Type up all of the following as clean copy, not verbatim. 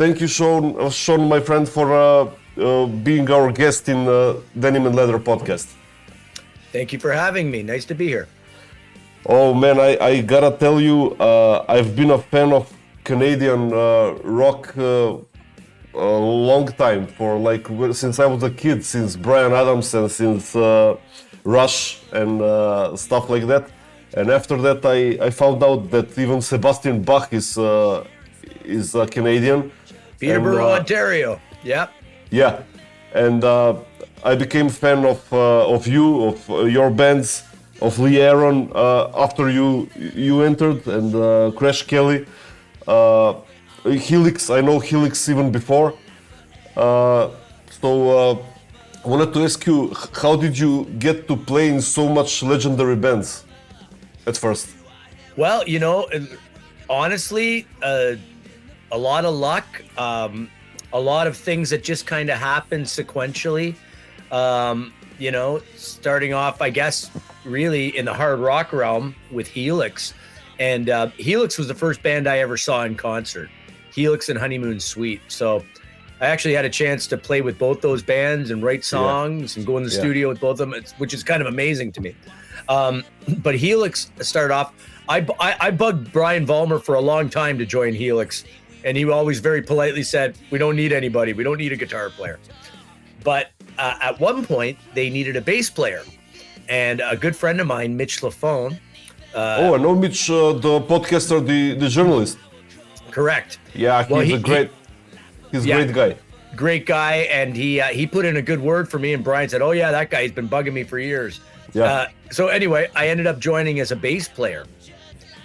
thank you, Sean, my friend, for being our guest in Denim and Leather podcast. Thank you for having me. Nice to be here. Oh man, I gotta tell you, I've been a fan of Canadian rock a long time, since I was a kid, since Bryan Adams and since Rush and stuff like that. And after that, I found out that even Sebastian Bach is Canadian. Peterborough, Ontario. Yep. Yeah, and I became fan of you, of your bands, of Lee Aaron after you entered, and Crash Kelly, Helix. I know Helix even before. So I wanted to ask you, how did you get to play in so much legendary bands at first? Well, honestly, a lot of luck. A lot of things that just kind of happened sequentially. Starting off, I guess, really in the hard rock realm with Helix. And Helix was the first band I ever saw in concert. Helix and Honeymoon Suite. So I actually had a chance to play with both those bands and write songs and go in the studio with both of them, which is kind of amazing to me. But Helix started off, I bugged Brian Vollmer for a long time to join Helix. And he always very politely said, we don't need anybody. We don't need a guitar player. But at one point, they needed a bass player. And a good friend of mine, Mitch Lafone. I know Mitch, the podcaster, the journalist. Correct. Yeah, he's a great guy. Great guy. And he put in a good word for me. And Brian said, oh, yeah, that guy's been bugging me for years. Yeah. So anyway, I ended up joining as a bass player.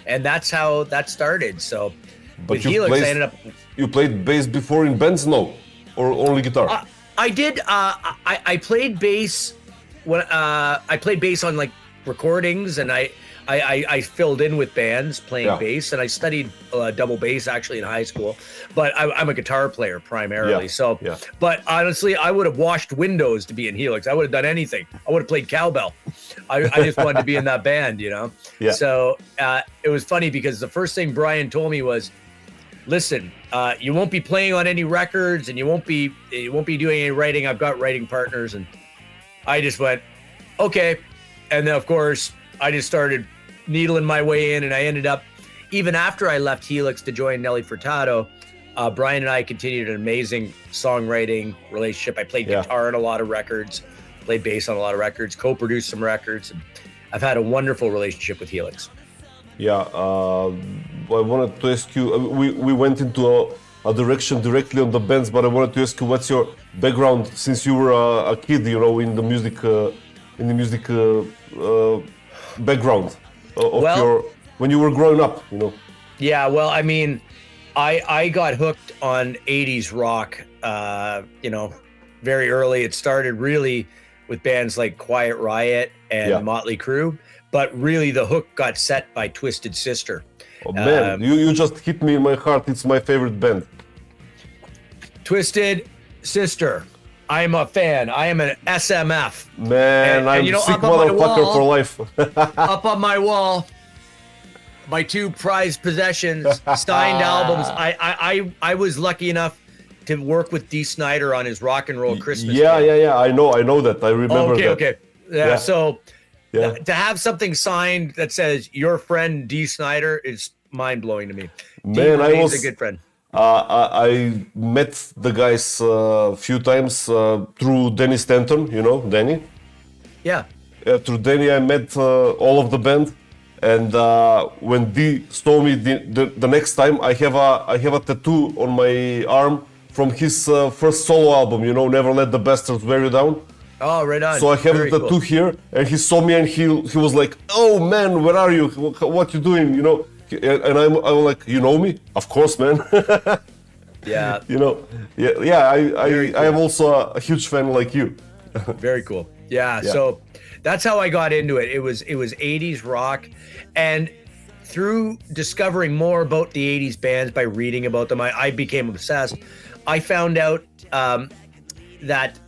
And that's how that started. So... But with Helix, you played bass before in bands, no? Or only guitar? I did. I played bass when I played bass on like recordings, and I filled in with bands playing bass, and I studied double bass actually in high school. But I'm a guitar player primarily. But honestly, I would have washed windows to be in Helix. I would have done anything. I would have played cowbell. I just wanted to be in that band, Yeah. So it was funny because the first thing Brian told me was, listen, you won't be playing on any records, and you won't be doing any writing. I've got writing partners. And I just went, okay. And then of course I just started needling my way in, and I ended up, even after I left Helix to join Nelly Furtado, Brian and I continued an amazing songwriting relationship. I played guitar on a lot of records, played bass on a lot of records, co-produced some records, and I've had a wonderful relationship with Helix. Yeah, I wanted to ask you, we went into a direction directly on the bands, but I wanted to ask you, what's your background since you were a kid, in the music background when you were growing up, Yeah, well, I mean, I got hooked on 80s rock, very early. It started really with bands like Quiet Riot and Motley Crue. But really, the hook got set by Twisted Sister. Oh man, you just hit me in my heart. It's my favorite band. Twisted Sister. I'm a fan. I am an SMF. Man, I'm a sick motherfucker for life. Up on my wall, my two prized possessions, signed albums. I was lucky enough to work with Dee Snider on his Rock and Roll Christmas. Yeah. I know that. I remember that. Okay. Yeah. So. Yeah. To have something signed that says your friend Dee Snider is mind-blowing to me. Man, I was a good friend. I met the guys a few times through Danny Stanton, Danny? Yeah. Through Danny, I met all of the band, and when Dee saw me the next time, I have a tattoo on my arm from his first solo album, Never Let the Bastards Wear You Down. Oh, right on. So I have the tattoo here, and he saw me, and he was like, "Oh man, where are you? What you doing?" And I'm like, "You know me? Of course, man." Yeah. I am also a huge fan like you. Very cool. Yeah. So that's how I got into it. It was 80s rock, and through discovering more about the 80s bands by reading about them, I became obsessed. I found out that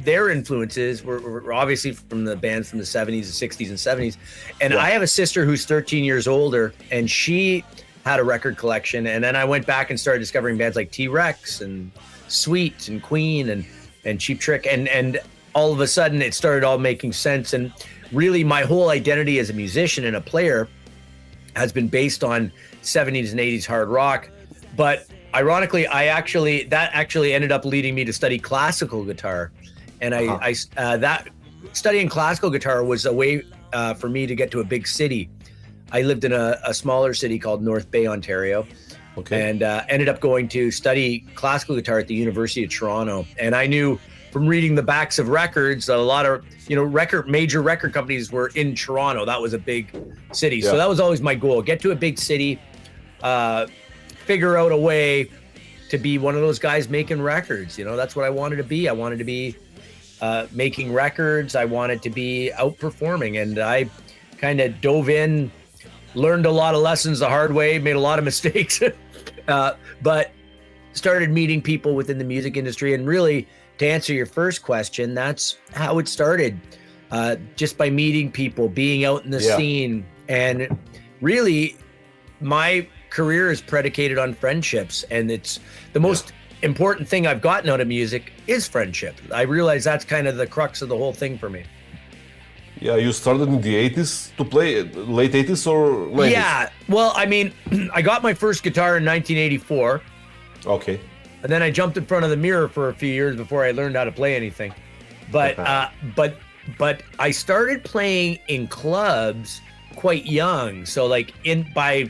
their influences were obviously from the bands from the 70s, the 60s, and 70s. And I have a sister who's 13 years older, and she had a record collection, and then I went back and started discovering bands like T-Rex and Sweet and Queen and Cheap Trick, and all of a sudden it started all making sense. And really my whole identity as a musician and a player has been based on 70s and 80s hard rock. But ironically, that actually ended up leading me to study classical guitar. And that studying classical guitar was a way for me to get to a big city. I lived in a smaller city called North Bay, Ontario, and ended up going to study classical guitar at the University of Toronto. And I knew from reading the backs of records, a lot of major record companies were in Toronto. That was a big city, so that was always my goal: get to a big city, figure out a way to be one of those guys making records. That's what I wanted to be. I wanted to be making records. I wanted to be outperforming, and I kind of dove in, learned a lot of lessons the hard way, made a lot of mistakes, but started meeting people within the music industry. And really, to answer your first question, that's how it started, just by meeting people, being out in the scene. And really, my career is predicated on friendships, and it's the most important thing I've gotten out of music is friendship. I realize that's kind of the crux of the whole thing for me. Yeah, you started in the 80s to play, late 80s or 90s? Yeah, well, I mean, I got my first guitar in 1984. Okay. And then I jumped in front of the mirror for a few years before I learned how to play anything. But but I started playing in clubs quite young. So like by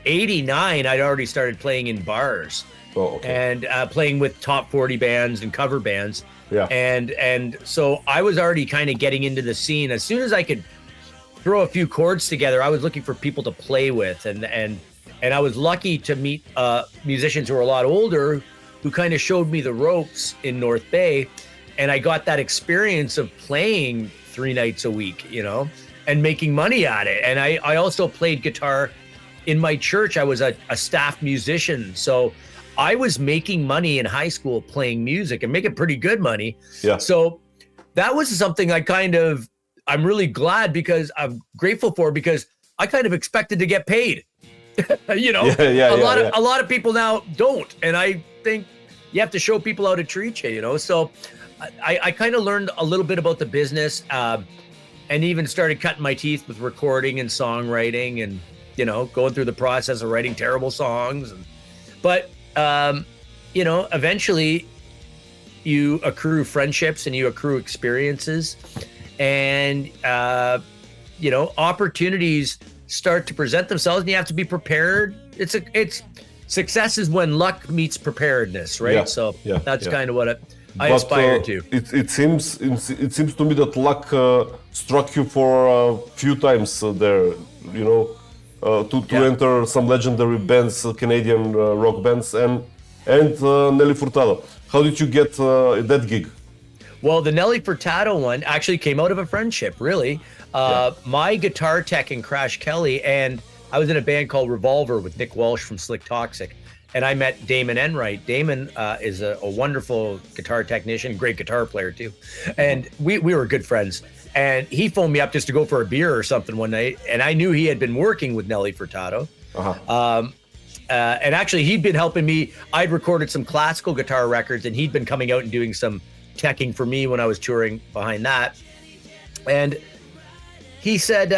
89, I'd already started playing in bars. Oh, okay. And playing with top 40 bands and cover bands. Yeah. And so I was already kind of getting into the scene. As soon as I could throw a few chords together, I was looking for people to play with. And I was lucky to meet musicians who were a lot older, who kind of showed me the ropes in North Bay. And I got that experience of playing 3 nights a week, and making money at it. And I also played guitar in my church. I was a staff musician. So I was making money in high school playing music and making pretty good money. Yeah. So that was something I'm really glad, because I'm grateful for, because I kind of expected to get paid. A lot of people now don't. And I think you have to show people how to treat you, So I kind of learned a little bit about the business, and even started cutting my teeth with recording and songwriting, and, going through the process of writing terrible songs. But eventually you accrue friendships and you accrue experiences, and, opportunities start to present themselves, and you have to be prepared. It's success is when luck meets preparedness, right? That's kind of what I aspire to. It seems to me that luck struck you for a few times there, to enter some legendary bands, Canadian rock bands, and Nelly Furtado. How did you get that gig? Well, the Nelly Furtado one actually came out of a friendship, really. My guitar tech in Crash Kelly, and I was in a band called Revolver with Nick Walsh from Slick Toxic, and I met Damon Enright. Damon is a wonderful guitar technician, great guitar player too, and we were good friends. And he phoned me up just to go for a beer or something one night, and I knew he had been working with Nelly Furtado. And actually, he'd been helping me. I'd recorded some classical guitar records, and he'd been coming out and doing some teching for me when I was touring behind that. And he said,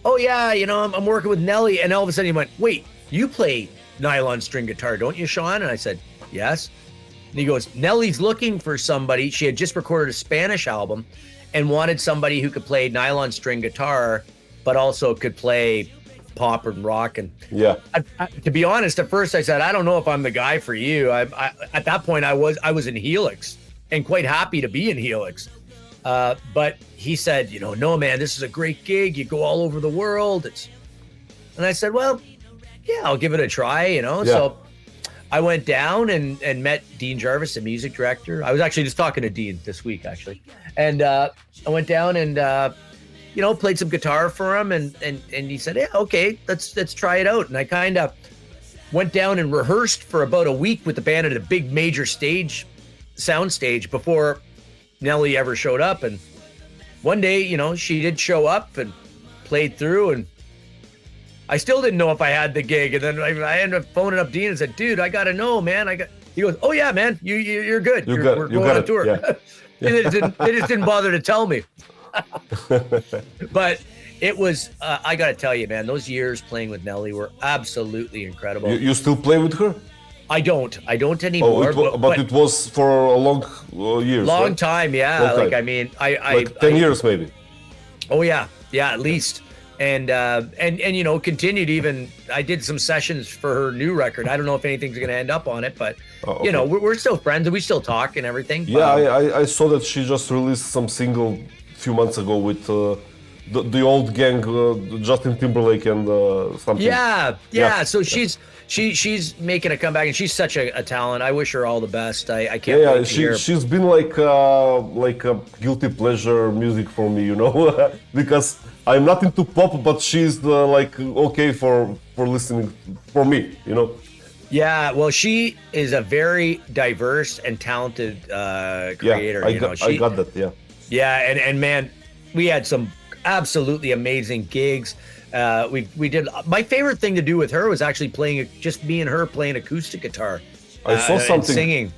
oh yeah, I'm working with Nelly. And all of a sudden he went, wait, you play nylon string guitar, don't you, Sean? And I said, yes. And he goes, Nelly's looking for somebody. She had just recorded a Spanish album and wanted somebody who could play nylon string guitar, but also could play pop and rock. And to be honest, at first I said, I don't know if I'm the guy for you. At that point I was in Helix, and quite happy to be in Helix. But he said, no, man, this is a great gig. You go all over the world. And I said, well, yeah, I'll give it a try, So I went down and met Dean Jarvis, the music director. I was actually just talking to Dean this week, actually. And I went down and, played some guitar for him. And he said, yeah, okay, let's try it out. And I kind of went down and rehearsed for about a week with the band at a big major sound stage before Nelly ever showed up. And one day, she did show up and played through, and I still didn't know if I had the gig, and then I ended up phoning up Dean and said, "Dude, I gotta know, man. He goes, "Oh yeah, man, you're good. We're going on tour." Yeah. They just didn't bother to tell me. But it was, I got to tell you, man, those years playing with Nelly were absolutely incredible. You still play with her? I don't anymore. But it was for a long years. Long right? time, yeah. Long time. Like, I mean, like 10 years maybe. Oh yeah, at least. And you know, continued even. I did some sessions for her new record. I don't know if anything's going to end up on it, but okay. you know, we're still friends and we still talk and everything. Yeah, I saw that she just released some single a few months ago with the old gang, Justin Timberlake and something. Yeah. So she's making a comeback, and she's such a talent. I wish her all the best. I can't wait to hear. She's been like a guilty pleasure music for me, you know, because I'm not into pop, but she's like okay for listening for me, you know. Yeah, well, she is a very diverse and talented creator. Yeah, I got that. Yeah. Yeah, and man, we had some absolutely amazing gigs. We did. My favorite thing to do with her was actually playing, just me and her playing acoustic guitar. I saw something and singing.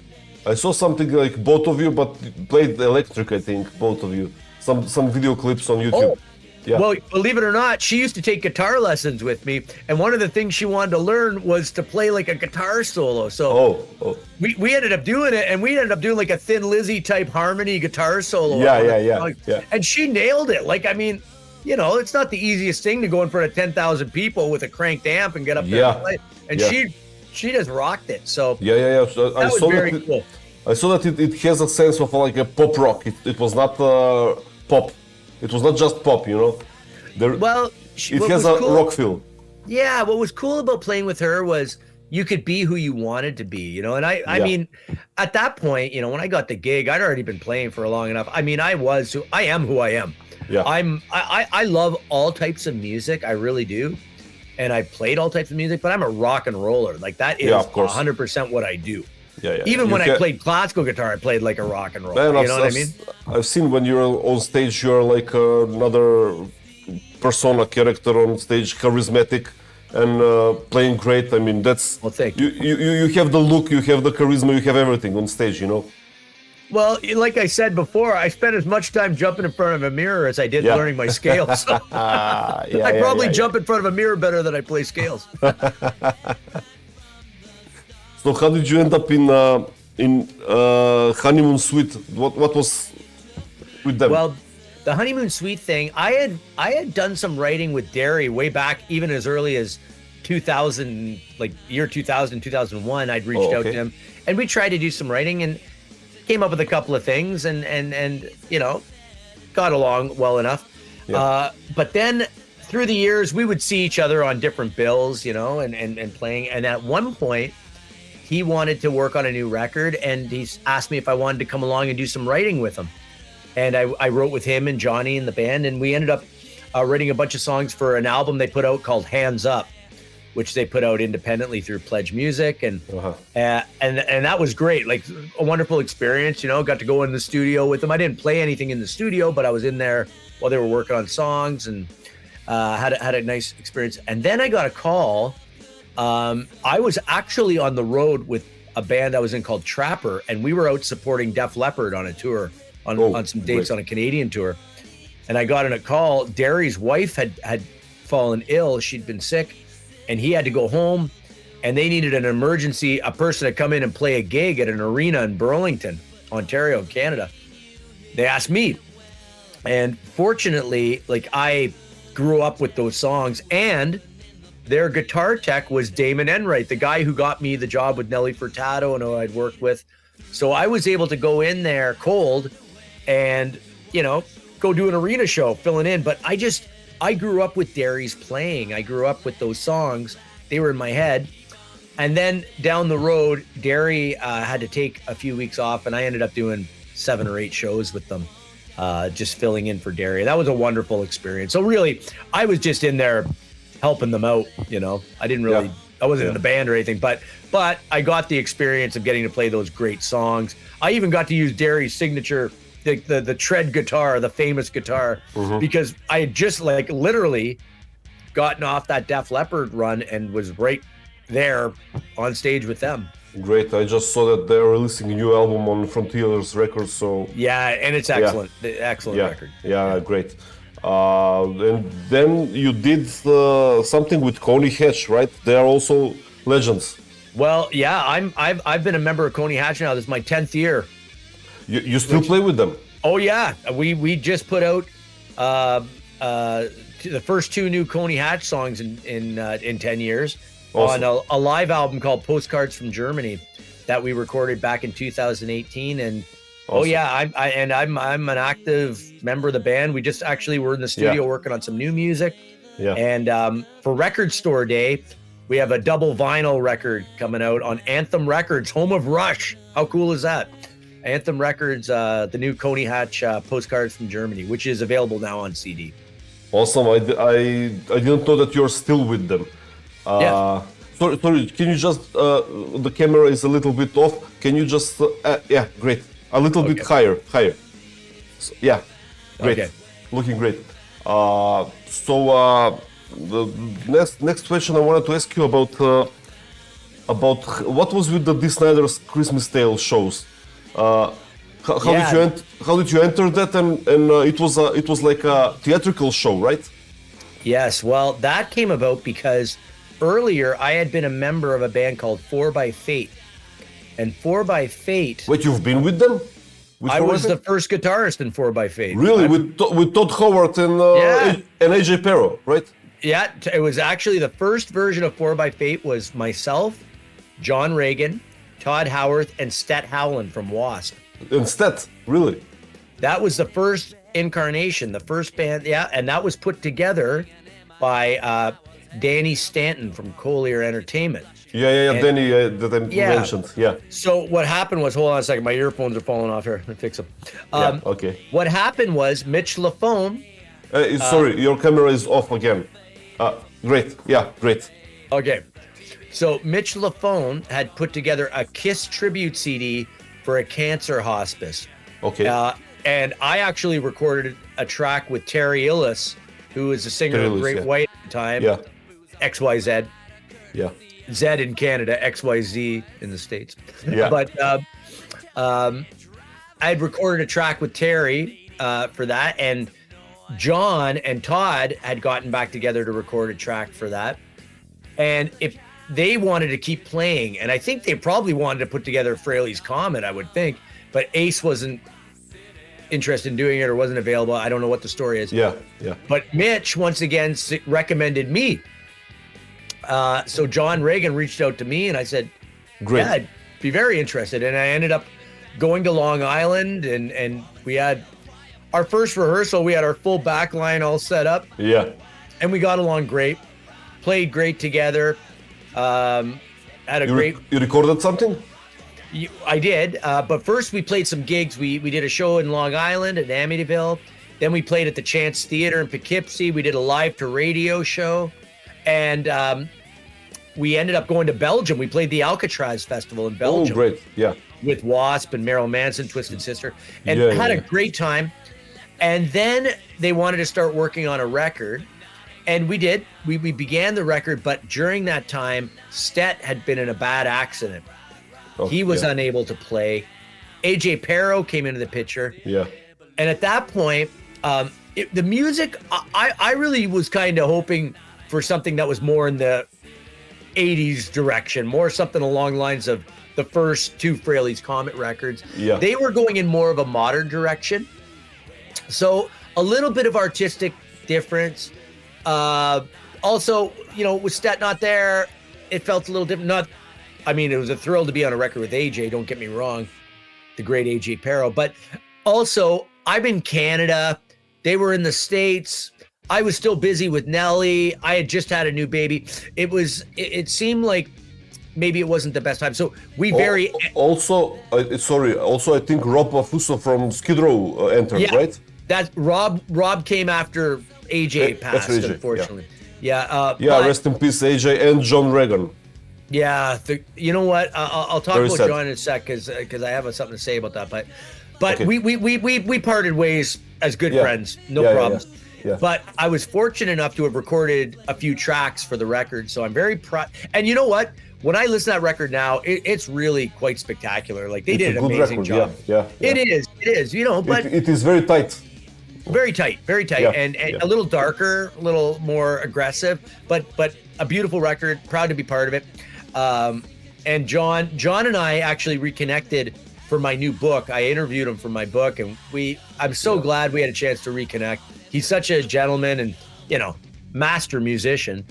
I saw something like both of you, but played electric. I think both of you. Some video clips on YouTube. Oh. Yeah. Well, believe it or not, she used to take guitar lessons with me, and one of the things she wanted to learn was to play like a guitar solo. So we ended up doing it, and we ended up doing like a Thin Lizzy type harmony guitar solo. Yeah. And she nailed it. Like, I mean, you know, it's not the easiest thing to go in front of 10,000 people with a cranked amp and get up there and play. And she just rocked it. So yeah. So that was very cool. I saw that it has a sense of like a pop rock. It was not pop. It was not just pop, you know. It has a rock feel. Yeah, what was cool about playing with her was you could be who you wanted to be, you know. And I mean, at that point, you know, when I got the gig, I'd already been playing for long enough. I mean, I am who I am. Yeah. I love all types of music. I really do. And I played all types of music, but I'm a rock and roller. Like, that is 100% what I do. Yeah. Even when I played classical guitar, I played like a rock and roll. You know what I mean? I've seen when you're on stage, you're like another persona character on stage, charismatic and playing great. I mean, that's. Well, thank you. You have the look, you have the charisma, you have everything on stage, you know. Well, like I said before, I spent as much time jumping in front of a mirror as I did learning my scales. I probably jump in front of a mirror better than I play scales. So how did you end up in Honeymoon Suite? What was with them? Well, the Honeymoon Suite thing, I had done some writing with Derry way back, even as early as 2000, like year 2000, 2001. I'd reached out to him, and we tried to do some writing and came up with a couple of things, and you know, got along well enough. Yeah. But then through the years, we would see each other on different bills, you know, and playing. And at one point, he wanted to work on a new record, and he asked me if I wanted to come along and do some writing with him. And I wrote with him and Johnny and the band, and we ended up writing a bunch of songs for an album they put out called Hands Up, which they put out independently through Pledge Music, and that was great. Like, a wonderful experience, you know. Got to go in the studio with them. I didn't play anything in the studio, but I was in there while they were working on songs, and had a nice experience. And then I got a call. I was actually on the road with a band I was in called Trapper, and we were out supporting Def Leppard on a tour, on some dates on a Canadian tour. And I got in a call. Derry's wife had fallen ill. She'd been sick, and he had to go home, and they needed a person to come in and play a gig at an arena in Burlington, Ontario, Canada. They asked me. And fortunately, like, I grew up with those songs, and their guitar tech was Damon Enright, the guy who got me the job with Nelly Furtado and who I'd worked with. So I was able to go in there cold and, you know, go do an arena show filling in. But I grew up with Derry's playing. I grew up with those songs. They were in my head. And then down the road, Derry had to take a few weeks off, and I ended up doing 7 or 8 shows with them, just filling in for Derry. That was a wonderful experience. So really, I was just in there helping them out, you know. I didn't really, I wasn't in the band or anything, but I got the experience of getting to play those great songs. I even got to use Derry's signature, the tread guitar, the famous guitar, because I had just, like, literally gotten off that Def Leppard run and was right there on stage with them. Great. I just saw that they're releasing a new album on Frontiers Records. So yeah, and it's excellent. Excellent record. Yeah, great. And then you did something with Coney Hatch, right? They are also legends. Well, yeah, I've been a member of Coney Hatch now. This is my 10th year. You still play with them? Oh yeah, we just put out the first 2 new Coney Hatch songs in 10 years. Awesome. On a live album called Postcards from Germany that we recorded back in 2018. And awesome. I'm an active member of the band. We just actually were in the studio working on some new music. Yeah. And for Record Store Day, we have a double vinyl record coming out on Anthem Records, home of Rush. How cool is that? Anthem Records, the new Coney Hatch Postcards from Germany, which is available now on CD. Awesome. I didn't know that you're still with them. Sorry, can you just, the camera is a little bit off. Can you just, great. A little bit higher. So, yeah, great. Okay. Looking great. The next question I wanted to ask you about what was with the Dee Snider's Christmas Tale shows. How did you enter that? And it was like a theatrical show, right? Yes. Well, that came about because earlier I had been a member of a band called 4x8, and 4x8. Wait, you've been with them? I was the first guitarist in 4x8. Really, with Todd Howard and AJ Pero, right? Yeah, it was actually the first version of 4x8 was myself, John Reagan, Todd Howard, and Stet Howland from Wasp. And Stet, really? That was the first incarnation, the first band, and that was put together by Danny Stanton from Collier Entertainment. Danny that I mentioned. Yeah. So what happened was, hold on a second, my earphones are falling off here. Let me fix them. Okay. What happened was Mitch Lafone. Sorry, your camera is off again. Great. Yeah, great. Okay. So Mitch Lafone had put together a Kiss tribute CD for a cancer hospice. Okay. And I actually recorded a track with Terry Illis, who was the singer of Great White at the time. Yeah. XYZ. Yeah. Z in Canada, XYZ in the States. Yeah. But I had recorded a track with Terry for that, and John and Todd had gotten back together to record a track for that. And if they wanted to keep playing, and I think they probably wanted to put together Fraley's Comet, I would think, but Ace wasn't interested in doing it or wasn't available. I don't know what the story is. Yeah. But Mitch, once again, recommended me. So John Reagan reached out to me, and I said, great. Yeah, I'd be very interested. And I ended up going to Long Island, and we had our first rehearsal. We had our full back line all set up. Yeah. And we got along great, played great together. Had a great... You recorded something? I did, but first we played some gigs. We did a show in Long Island at Amityville. Then we played at the Chance Theater in Poughkeepsie. We did a live to radio show. And we ended up going to Belgium. We played the Alcatraz Festival in Belgium. Oh, great. Yeah. With Wasp and Marilyn Manson, Twisted Sister. And had a great time. And then they wanted to start working on a record. And we did. We began the record. But during that time, Stet had been in a bad accident. Oh, he was unable to play. AJ Pero came into the picture. Yeah. And at that point, the music, I really was kind of hoping for something that was more in the 80s direction, more something along the lines of the first 2 Fraley's Comet records. Yeah. They were going in more of a modern direction. So a little bit of artistic difference. Also, with Stet not there, it felt a little different. It was a thrill to be on a record with AJ, don't get me wrong, the great AJ Pero. But also, I'm in Canada. They were in the States. I was still busy with Nelly. I had just had a new baby. It seemed like maybe it wasn't the best time. So we Also, I think Rob Affuso from Skid Row entered, right? That Rob came after AJ passed, unfortunately. Yeah. Rest in peace, AJ and John Reagan. Yeah. You know what? I'll talk about John in a sec because I have something to say about that. But okay. we parted ways as good friends. No problems. But I was fortunate enough to have recorded a few tracks for the record, so I'm very proud. And you know what? When I listen to that record now, it's really quite spectacular. Like they did an amazing job. Yeah. It is. You know, but it is very tight. Very tight, and a little darker, a little more aggressive, but a beautiful record. Proud to be part of it. And John and I actually reconnected for my new book. I interviewed him for my book, and I'm so glad we had a chance to reconnect. He's such a gentleman and, master musician.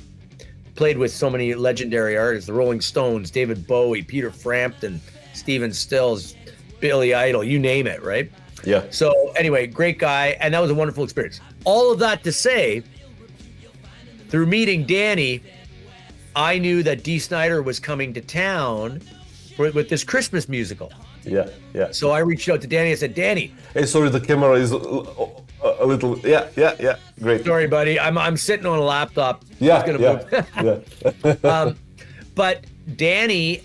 Played with so many legendary artists, the Rolling Stones, David Bowie, Peter Frampton, Stephen Stills, Billy Idol, you name it, right? Yeah. So anyway, great guy, and that was a wonderful experience. All of that to say, through meeting Danny, I knew that Dee Snider was coming to town with this Christmas musical. Yeah. So I reached out to Danny. I said, Danny. Hey, sorry, the camera is a little. Yeah. Great. Sorry, buddy. I'm sitting on a laptop. Yeah. But Danny,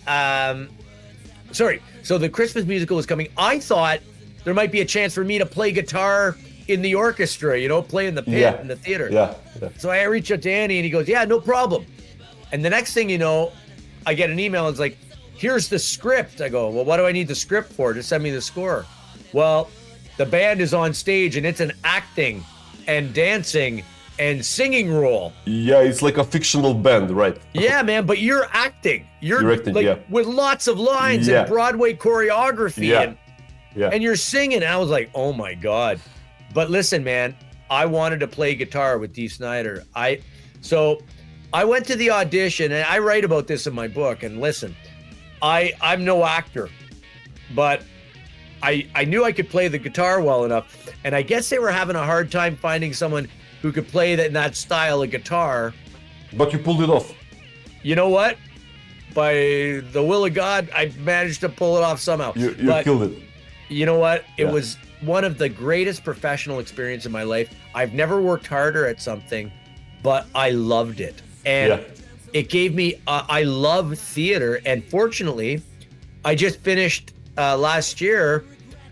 so the Christmas musical was coming. I thought there might be a chance for me to play guitar in the orchestra, play in the pit in the theater. Yeah. So I reached out to Danny, and he goes, yeah, no problem. And the next thing you know, I get an email. It's like, here's the script. I go, well, what do I need the script for? Just send me the score. Well, the band is on stage, and it's an acting and dancing and singing role. Yeah, it's like a fictional band, right? Yeah, man, but you're acting. You're acting, with lots of lines and Broadway choreography. And you're singing. And I was like, oh my God. But listen, man, I wanted to play guitar with Dee Snider. So I went to the audition, and I write about this in my book. And listen, I'm no actor, but I knew I could play the guitar well enough. And I guess they were having a hard time finding someone who could play that style of guitar. But you pulled it off. You know what? By the will of God, I managed to pull it off somehow. You killed it. You know what? It was one of the greatest professional experiences in my life. I've never worked harder at something, but I loved it. And it gave me, I love theater. And fortunately, I just finished last year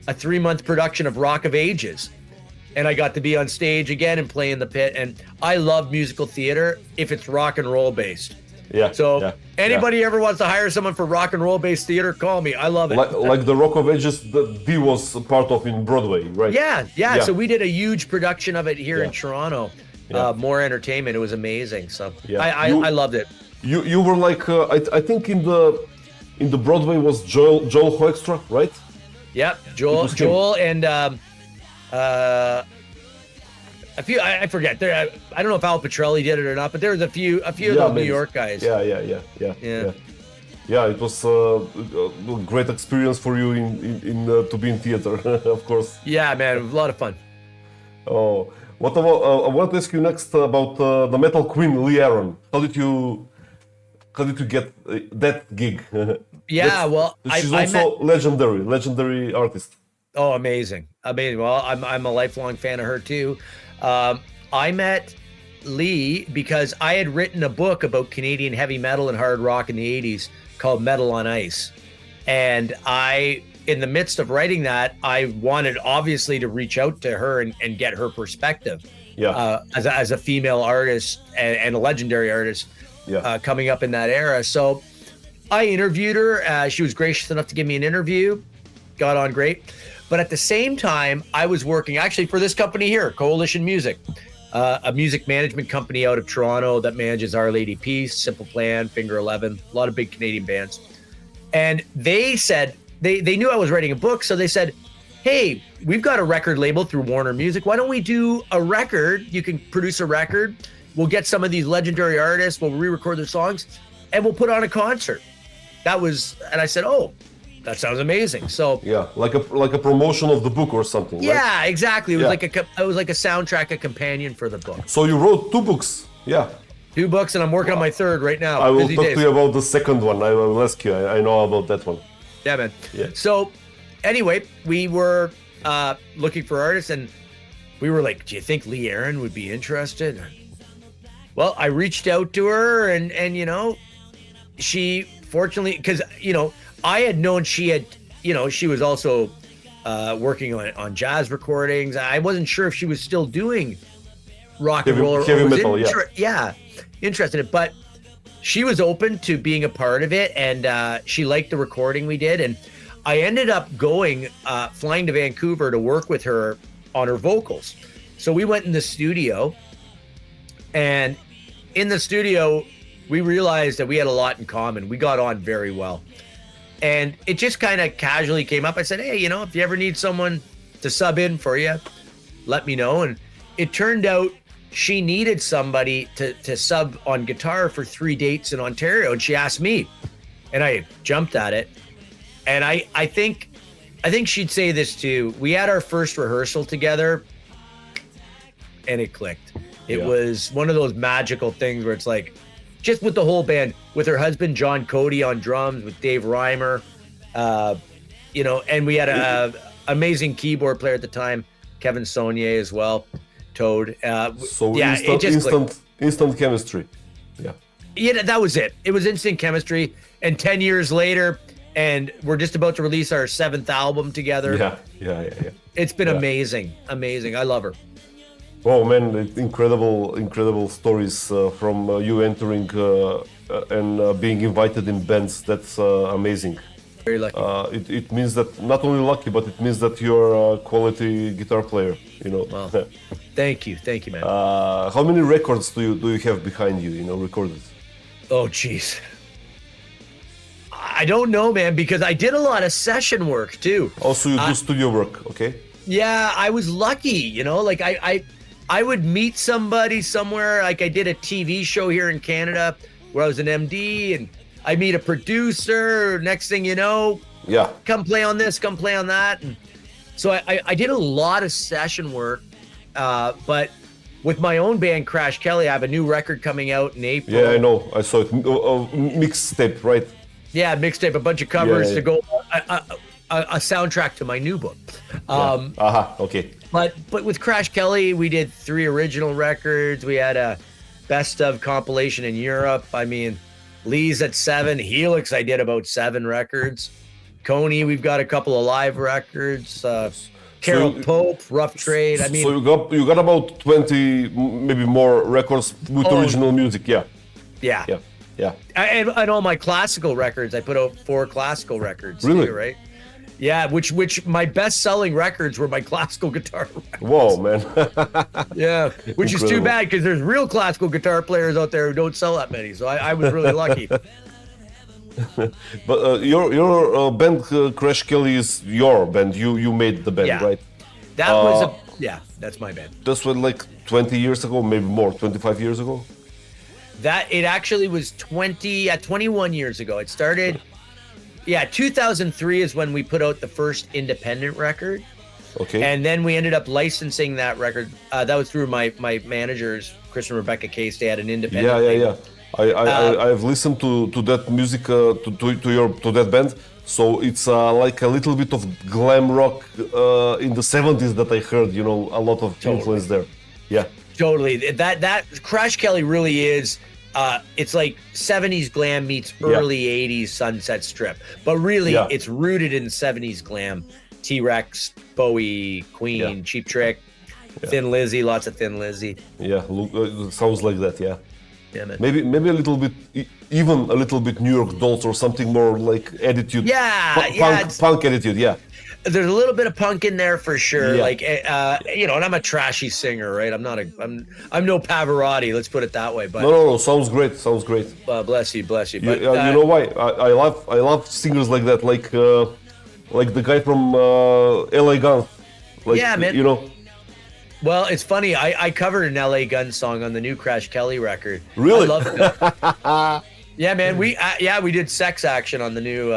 a 3-month production of Rock of Ages. And I got to be on stage again and play in the pit. And I love musical theater if it's rock and roll based. Yeah. So anybody ever wants to hire someone for rock and roll based theater, call me. I love it. Like the Rock of Ages that Dee was a part of in Broadway, right? Yeah. So we did a huge production of it here in Toronto. More entertainment. It was amazing. So I loved it. You were like I think in the Broadway was Joel Hoekstra, right? Yep. Joel and a few, I forget. I don't know if Al Petrelli did it or not, but there was a few of the New York guys. Yeah. It was a great experience for you in to be in theater, of course. Yeah, man, it was a lot of fun. Oh, what about? I want to ask you next about the metal queen Lee Aaron. How did you get that gig? She's also legendary artist. Oh, amazing. Well, I'm a lifelong fan of her too. I met Lee because I had written a book about Canadian heavy metal and hard rock in the 80s called Metal on Ice. And in the midst of writing that, I wanted obviously to reach out to her and get her perspective as a female artist and a legendary artist coming up in that era. So I interviewed her. She was gracious enough to give me an interview. Got on great. But at the same time, I was working actually for this company here, Coalition Music, a music management company out of Toronto that manages Our Lady Peace, Simple Plan, Finger 11, a lot of big Canadian bands. And they said, they knew I was writing a book, so they said, hey, we've got a record label through Warner Music. Why don't we do a record? You can produce a record. We'll get some of these legendary artists, we'll re-record their songs, and we'll put on a concert. And I said, oh, that sounds amazing. So like a promotion of the book or something. Yeah, right? exactly. It was like a soundtrack, a companion for the book. So you wrote 2 books. Yeah. 2 books, and I'm working on my 3rd right now. I will talk to you about the 2nd one. I will ask you. I know about that one. Yeah, man. Yeah. So anyway, we were looking for artists, and we were like, do you think Lee Aaron would be interested? Well, I reached out to her, and she fortunately, because I had known she had, she was also working on jazz recordings. I wasn't sure if she was still doing rock and roll. Heavy metal, yeah, interested in it. But she was open to being a part of it, and she liked the recording we did. And I ended up flying to Vancouver to work with her on her vocals. So we went in the studio, and in the studio, we realized that we had a lot in common. We got on very well. And it just kind of casually came up. I said, hey, if you ever need someone to sub in for you, let me know. And it turned out she needed somebody to sub on guitar for 3 dates in Ontario. And she asked me, and I jumped at it. And I think she'd say this too. We had our first rehearsal together and it clicked. It was one of those magical things where it's like, just with the whole band, with her husband, John Cody on drums, with Dave Reimer, and we had a amazing keyboard player at the time, Kevin Saunier as well, Toad. Instant chemistry. Yeah. Yeah, that was it. It was instant chemistry. And 10 years later, and we're just about to release our 7th album together. Yeah. It's been amazing. I love her. Oh man, incredible stories from you entering and being invited in bands. That's amazing. Very lucky. It means that not only lucky, but it means that you're a quality guitar player. Well, thank you, man. How many records do you have behind you? Recorded. Oh, jeez. I don't know, man, because I did a lot of session work too. Also, you do studio work, okay? Yeah, I was lucky. Like I would meet somebody somewhere. Like I did a TV show here in Canada where I was an MD, and I meet a producer. Next thing you know, come play on this, come play on that. And so I did a lot of session work, but with my own band, Crash Kelly, I have a new record coming out in April. Yeah, I know. I saw it. Mixtape, right? Yeah, mixtape, a bunch of covers to go, a soundtrack to my new book. Okay. But with Crash Kelly, we did 3 original records. We had a best of compilation in Europe. I mean, Lee's at 7. Helix, I did about 7 records. Coney, we've got a couple of live records. Carol Pope, Rough Trade. I mean, so you got about 20, maybe more records with original music. Yeah. And all my classical records, I put out 4 classical records. Really? Too, right? Yeah, which my best-selling records were my classical guitar records. Whoa, man. Yeah, which is too bad because there's real classical guitar players out there who don't sell that many. So I was really lucky. But your band, Crash Kelly, is your band. You made the band, right? That was that's my band. This was like 20 years ago, maybe more, 25 years ago? It actually was 21 years ago. It started... 2003 is when we put out the first independent record. Okay. And then we ended up licensing that record. That was through my managers, Chris and Rebecca Case. They had an independent label. I've listened to that music, to that band. So it's like a little bit of glam rock in the 70s that I heard, a lot of influence there. Yeah. Totally. That Crash Kelly really is... it's like 70s glam meets early 80s Sunset Strip. But really, it's rooted in 70s glam. T-Rex, Bowie, Queen, Cheap Trick, Thin Lizzy, lots of Thin Lizzy. Yeah, sounds like that, yeah. Yeah, man. Maybe a little bit, even a little bit New York Dolls or something more like attitude. Punk attitude, yeah. There's a little bit of punk in there for sure. Like, and I'm a trashy singer, right? I'm no Pavarotti. Let's put it that way. But no, sounds great. Bless you. But, you know why? I love singers like that, like the guy from LA Guns. Like, man. Well, it's funny. I covered an LA Guns song on the new Crash Kelly record. Really? I love it. Yeah, man. We did Sex Action on the new.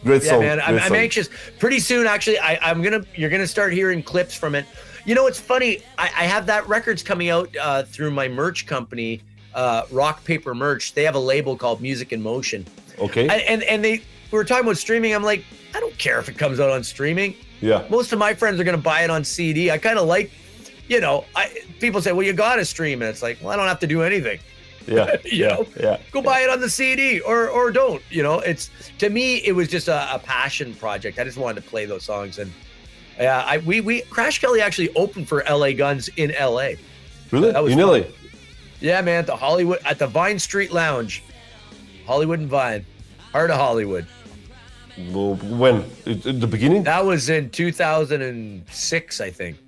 Great song. Yeah, man. I'm anxious. Pretty soon, actually, you're gonna start hearing clips from it. It's funny. I have that record's coming out through my merch company, Rock Paper Merch. They have a label called Music in Motion. Okay. And we were talking about streaming. I'm like, I don't care if it comes out on streaming. Yeah. Most of my friends are gonna buy it on CD. I kind of like, people say, well, you gotta stream, and it's like, well, I don't have to do anything. Go buy it on the CD or don't. It's, to me, it was just a passion project. I just wanted to play those songs, and Yeah, we Crash Kelly actually opened for LA Guns in LA. Really? That was In fun. LA? Yeah, man, at the Vine Street Lounge, Hollywood and Vine, heart of Hollywood. Well, when? At the beginning? That was in 2006, I think.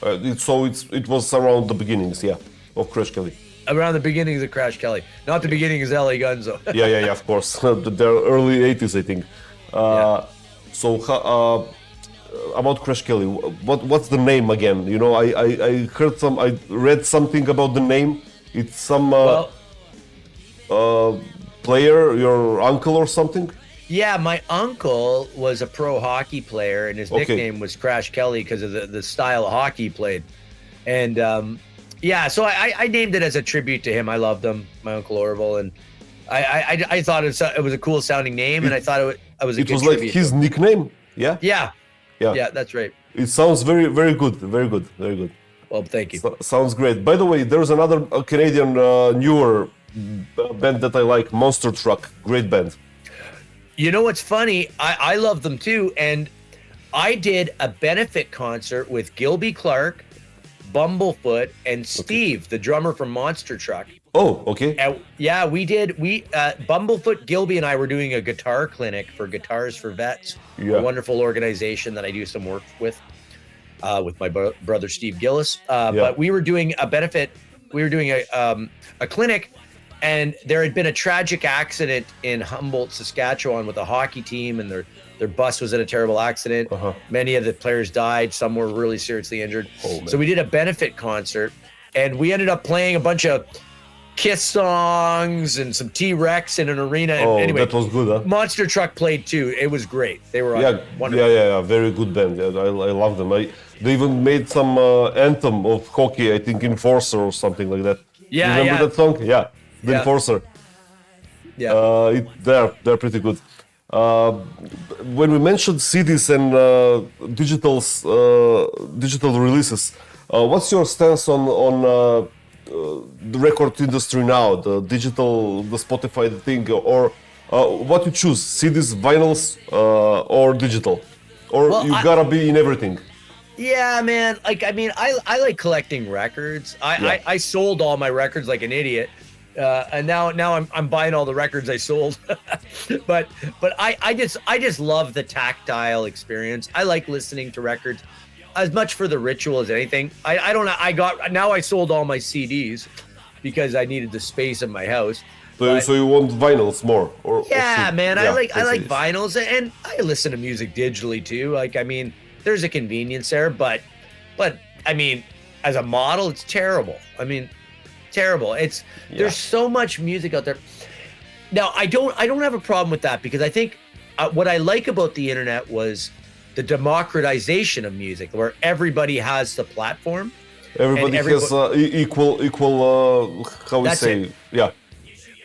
It was around the beginnings, yeah, of Crash Kelly. Around the beginnings of Crash Kelly, not the beginnings of LA Guns though. Yeah, of course. They're early 80s, I think. So about Crash Kelly, what's the name again? You know, I heard I read something about the name. It's some player, your uncle or something. Yeah, my uncle was a pro hockey player, and his nickname was Crash Kelly because of the style of hockey he played. And so I named it as a tribute to him. I loved him, my Uncle Orville, and I thought it was a cool sounding name, and I thought it was a good was like tribute. his nickname, yeah? Yeah, that's right. It sounds very, very good, very good, very good. Well, thank you. Sounds great. By the way, there's another Canadian newer band that I like, Monster Truck, great band. You know what's funny? I love them too, and I did a benefit concert with Gilby Clark, Bumblefoot, and Steve, the drummer from Monster Truck. Oh, okay. Yeah, we did. Bumblefoot, Gilby, and I were doing a guitar clinic for Guitars for Vets, a wonderful organization that I do some work with my brother Steve Gillis. But we were doing a benefit. We were doing a clinic, and there had been a tragic accident in Humboldt, Saskatchewan, with a hockey team, and their bus was in a terrible accident. Many of the players died. Some were really seriously injured. So we did a benefit concert, and we ended up playing a bunch of Kiss songs and some T-Rex in an arena. And anyway, that was good, huh? Monster Truck played too. It was great. They were wonderful. Yeah, very good band. Yeah, I love them. They even made some anthem of hockey, I think Enforcer or something like that. Yeah, you remember that song? Yeah, the Enforcer. Yeah, they're pretty good. When we mentioned CDs and digital releases, what's your stance on the record industry now, the digital, the Spotify thing, or what you choose, CDs, vinyls, or digital? Or gotta be in everything? Yeah, man. I like collecting records. I sold all my records like an idiot. And now I'm buying all the records I sold. but I just love the tactile experience. I like listening to records as much for the ritual as anything. I sold all my CDs because I needed the space in my house. So you want vinyls more? Man, I like vinyls, and I listen to music digitally too. There's a convenience there, but as a model, it's terrible. Terrible. There's so much music out there. Now, I don't have a problem with that, because I think what I like about the internet was the democratization of music, where everybody has the platform. Everybody has equal. How we say? Yeah.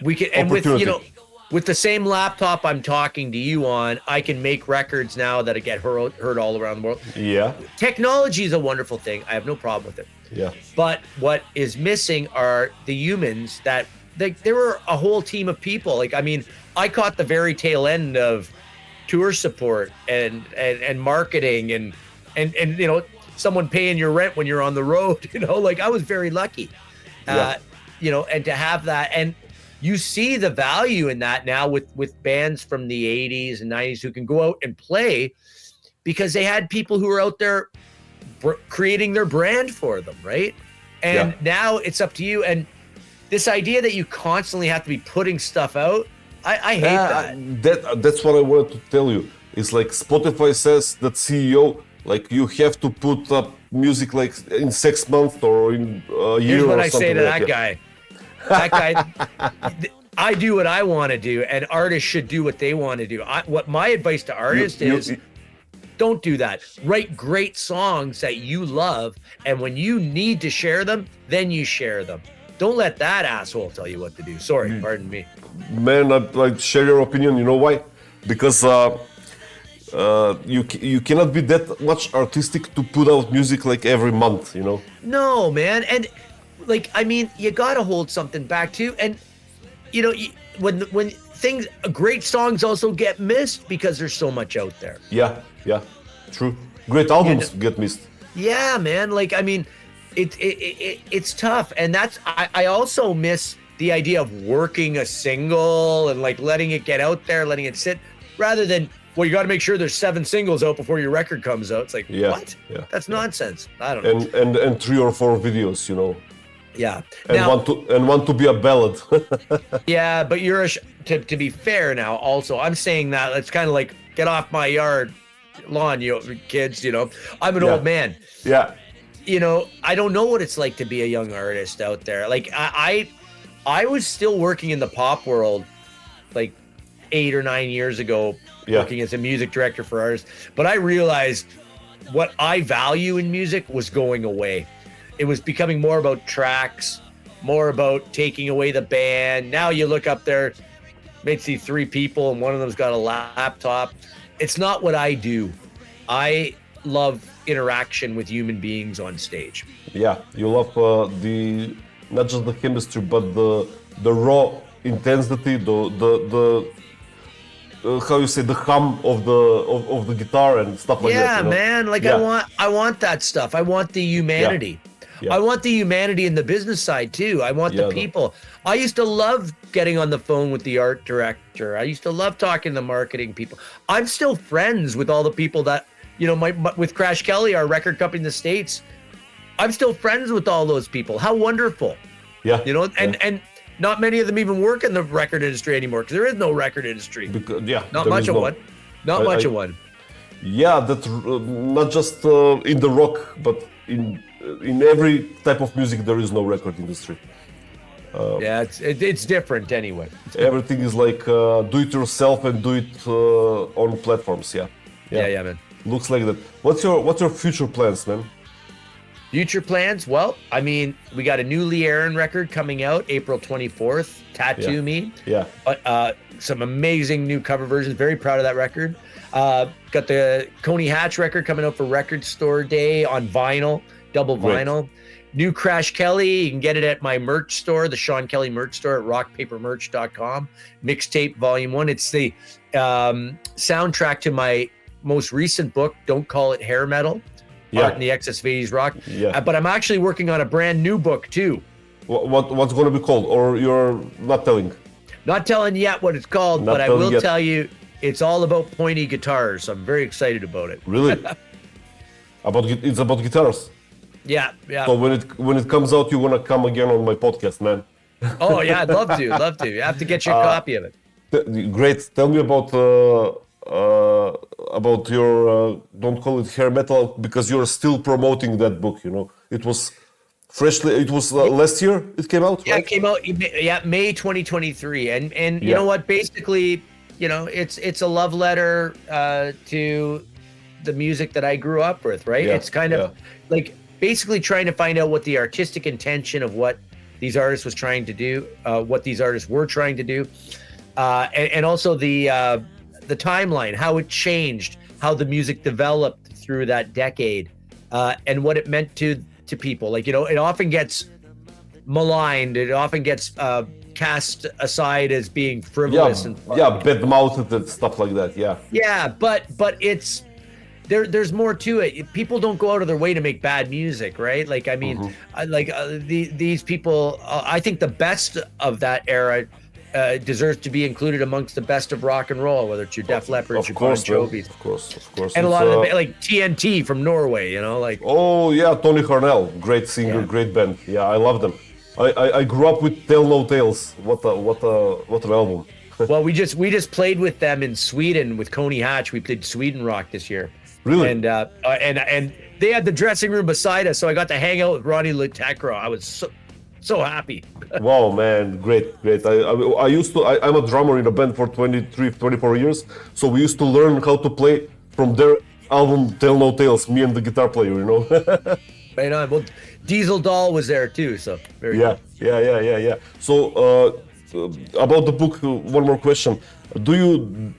We can, and with the same laptop I'm talking to you on, I can make records now that get heard all around the world. Yeah. Technology is a wonderful thing. I have no problem with it. Yeah. But what is missing are the humans that there were a whole team of people. I caught the very tail end of tour support and marketing and someone paying your rent when you're on the road. I was very lucky. And to have that, and you see the value in that now with bands from the 80s and 90s who can go out and play because they had people who were out there creating their brand for them, right? And now it's up to you. And this idea that you constantly have to be putting stuff out, I hate that. That's what I wanted to tell you. It's like Spotify says that CEO, like you have to put up music like in 6 months or in a year. Here's what or I something say to like that guy. That guy, I do what I want to do, and artists should do what they want to do. What my advice to artists is, don't do that. Write great songs that you love, and when you need to share them, then you share them. Don't let that asshole tell you what to do. Sorry, pardon me. Man, I share your opinion. You know why? Because you cannot be that much artistic to put out music like every month. No, man, and you gotta hold something back too. And when great songs also get missed because there's so much out there. Yeah. True. Great albums get missed. Yeah, man. Like, I mean, it's tough, and I also miss the idea of working a single and like letting it get out there, letting it sit, rather than, well, you got to make sure there's 7 singles out before your record comes out. It's like, what? Yeah. That's nonsense. I don't know. And 3 or 4 videos, you know. Yeah. And now, want to be a ballad. Yeah, but you're to be fair now. Also, I'm saying that it's kind of like, get off my lawn, you kids. You know, I'm an old man. Yeah. You know, I don't know what it's like to be a young artist out there. Like I was still working in the pop world, like 8 or 9 years ago, working as a music director for artists. But I realized what I value in music was going away. It was becoming more about tracks, more about taking away the band. Now you look up there, maybe see 3 people and one of them's got a laptop. It's not what I do. I love interaction with human beings on stage. Yeah, you love not just the chemistry, but the raw intensity, the how you say, the hum of the guitar and stuff like that. Yeah, you know? Man. Like I want that stuff. I want the humanity. Yeah. I want the humanity in the business side too. I want the people. I used to love getting on the phone with the art director. I used to love talking to the marketing people. I'm still friends with all the people that, you know, with Crash Kelly, our record company in the States. I'm still friends with all those people. How wonderful. Yeah. You know, and not many of them even work in the record industry anymore, because there is no record industry. Not much of one. Not much of one. Yeah, that's not just in the rock, but in every type of music there is no record industry. Yeah, it's different anyway. Everything is like do it yourself and do it on platforms. Yeah, man. Looks like that. What's your future plans, man? Future plans? Well, I mean, we got a new Lee Aaron record coming out April 24th, Tattoo Me. Yeah. Some amazing new cover versions. Very proud of that record. Got the Coney Hatch record coming out for Record Store Day on vinyl, double vinyl. New Crash Kelly, you can get it at my merch store, the Sean Kelly merch store at rockpapermerch.com. Mixtape Volume 1. It's the soundtrack to my most recent book, Don't Call It Hair Metal. Art in the Excess of 80s Rock. Yeah. But I'm actually working on a brand new book too. What's going to be called? Or you're not telling? Not telling yet what it's called, but I will tell you it's all about pointy guitars. I'm very excited about it. Really? It's about guitars? Yeah. So when it comes out, you want to come again on my podcast, man? Oh yeah, I'd love to. You have to get your copy of it. Great. Tell me about your Don't Call It Hair Metal, because you're still promoting that book. You know, it was freshly. It was last year. It came out. Yeah, right? It came out. Yeah, May 2023. And you know what? Basically, you know, it's a love letter to the music that I grew up with. Right. It's kind of like basically trying to find out what the artistic intention of what these artists was trying to do, what these artists were trying to do, and also the timeline, how it changed, how the music developed through that decade, and what it meant to people. Like, you know, it often gets maligned. It often gets cast aside as being frivolous and bad-mouthed and stuff like that. Yeah, but it's there's more to it. People don't go out of their way to make bad music, right? Like, I mean, these people, I think the best of that era deserves to be included amongst the best of rock and roll, whether it's your Def Leppards, your Bon Jovis. Of course. And a lot of like TNT from Norway, you know, like. Oh yeah, Tony Harnell, great singer, great band. Yeah, I love them. I grew up with Tell No Tales. What an album. Well, we just played with them in Sweden with Coney Hatch. We played Sweden Rock this year. Really? And they had the dressing room beside us, so I got to hang out with Ronnie Lutekro. I was so happy. Wow, man, great. I'm a drummer in a band for 24 years, so we used to learn how to play from their album Tell No Tales, me and the guitar player, you know. Right on. Well, Diesel Doll was there too, so very good. Yeah. So about the book, one more question. Do you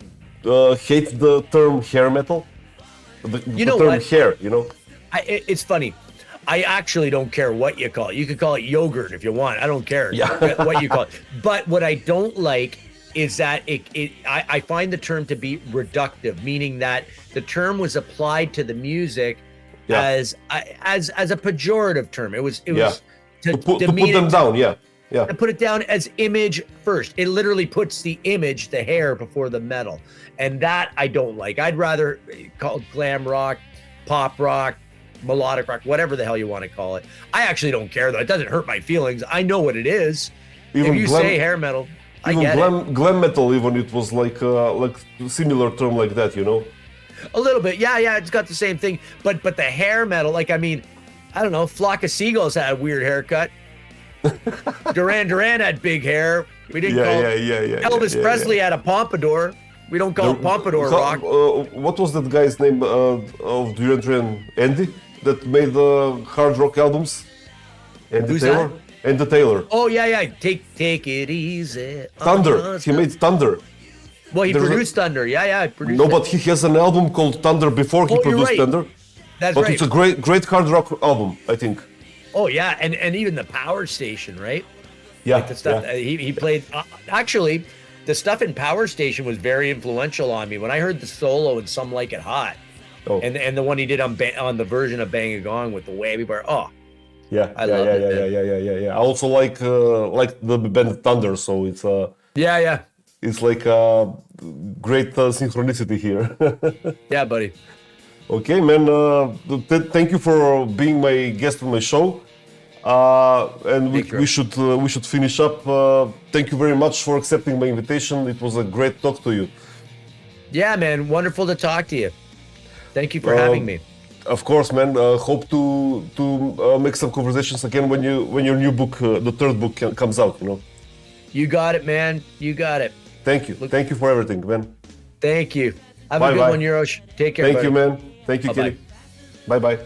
hate the term hair metal? The term hair, you know? It's funny. I actually don't care what you call it. You could call it yogurt if you want. I don't care what you call it. But what I don't like is that I find the term to be reductive, meaning that the term was applied to the music as a pejorative term. It was to put them down. To put it down as image first. It literally puts the image, the hair, before the metal, and that I don't like. I'd rather call it glam rock, pop rock, melodic rock, whatever the hell you want to call it. I actually don't care though. It doesn't hurt my feelings. I know what it is. Even if you say hair metal, I get it. Glam metal, even it was like similar term like that, you know. A little bit, yeah. It's got the same thing, but the hair metal, like I mean, I don't know. Flock of Seagulls had a weird haircut. Duran Duran had big hair. We didn't call it. Elvis Presley had a pompadour. We don't call it pompadour rock. What was that guy's name of Duran Duran? Andy, that made the hard rock albums. Who's Taylor? That? Andy Taylor. Oh yeah. Take it easy. Thunder. He made Thunder. Well, he produced Thunder. Yeah. Produced but he has an album called Thunder before he produced Thunder. That's right. But it's a great hard rock album, I think. Oh yeah, and even the Power Station, right? Yeah, like the stuff he played. Actually, the stuff in Power Station was very influential on me. When I heard the solo in Some Like It Hot, and the one he did on the version of Bang a Gong with the whammy bar. Oh, I love it. Yeah. I also like the band Thunder, so it's it's like a great synchronicity here. Yeah, buddy. Okay, man. Thank you for being my guest on my show. And we should finish up. Thank you very much for accepting my invitation. It was a great talk to you. Yeah, man. Wonderful to talk to you. Thank you for having me. Of course, man. Hope to make some conversations again when your new book, the third book, comes out. You know. You got it, man. You got it. Thank you. Thank you for everything, man. Thank you. Have a good one, Eurosh. Take care. Thank you, man. Thank you, Kenny. Bye-bye.